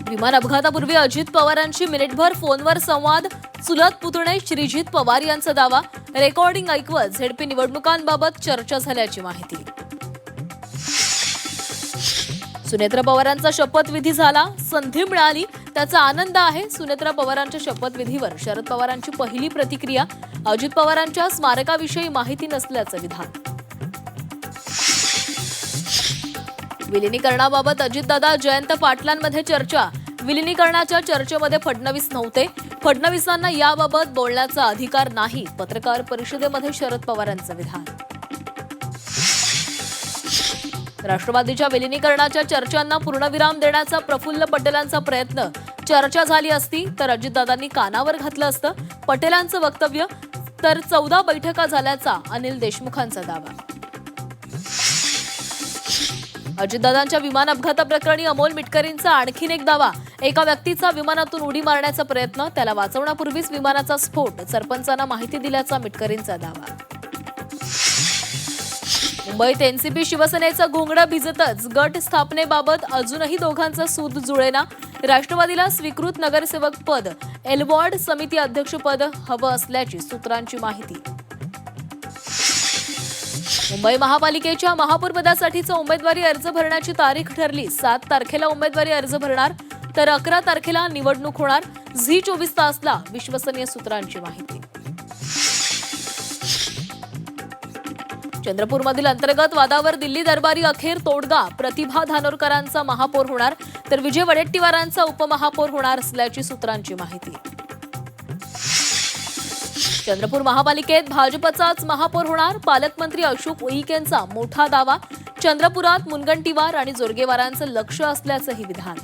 विमान अपघातापूर्वी अजित पवारांची मिनिटभर फोनवर संवाद, चुलत पुतणे श्रीजित पवार यांचा दावा, रेकॉर्डिंग ऐकवत झेडपी निवडणुकांबाबत चर्चा झाल्याची माहिती. सुनेत्रा पवारांचा शपथविधी झाला, संधी मिळाली त्याचा आनंद आहे. सुनेत्रा पवारांच्या शपथविधीवर शरद पवारांची पहिली प्रतिक्रिया, अजित पवारांच्या स्मारकाविषयी माहिती नसल्याचं विधान. विलिनीकरणाबाबत अजितदादा जयंत पाटलांमध्ये चर्चा, विलिनीकरणाच्या चर्चेमध्ये फडणवीस नव्हते, फडणवीसांना याबाबत बोलण्याचा अधिकार नाही. पत्रकार परिषदेमध्ये शरद पवारांचं विधान. राष्ट्रवादीच्या विलिनीकरणाच्या चर्चांना पूर्णविराम देण्याचा प्रफुल्ल पटेलांचा प्रयत्न, चर्चा झाली असती तर अजितदादांनी कानावर घातलं असतं. पटेलांचं वक्तव्य, तर 14 बैठका झाल्याचा अनिल देशमुखांचा दावा. अजितदादांच्या विमान अपघाताप्रकरणी अमोल मिटकरींचा आणखीन एक दावा, एका व्यक्तीचा विमानातून उडी मारण्याचा प्रयत्न, त्याला वाचवण्यापूर्वीच विमानाचा स्फोट, सरपंचांना माहिती दिल्याचा मिटकरींचा दावा. मुंबईत एनसीपी शिवसेनेचं घोंगडं भिजतच, गट स्थापनेबाबत अजूनही दोघांचं सूद जुळेना. राष्ट्रवादीला स्वीकृत नगरसेवक पद, एलवॉर्ड समिती अध्यक्षपद हवं असल्याची सूत्रांची माहिती. मुंबई महापालिकेच्या महापौरपदासाठीचा उमेदवारी अर्ज भरण्याची तारीख ठरली. 7 तारखेला उमेदवारी अर्ज भरणार, तर 11 तारखेला निवडणूक होणार. झी 24 तासला विश्वसनीय सूत्रांची माहिती. चंद्रपूरमधील अंतर्गत वादावर दिल्ली दरबारी अखेर तोडगा, प्रतिभा धानोरकरांचा महापौर होणार, तर विजय वडेट्टीवारांचा उपमहापौर होणार असल्याची सूत्रांची माहिती. चंद्रपूर महापालिकेत भाजपचाच महापौर होणार, पालकमंत्री अशोक उईकेंचा मोठा दावा. चंद्रपुरात मुनगंटीवार आणि जोरगेवारांचं लक्ष असल्याचंही विधान.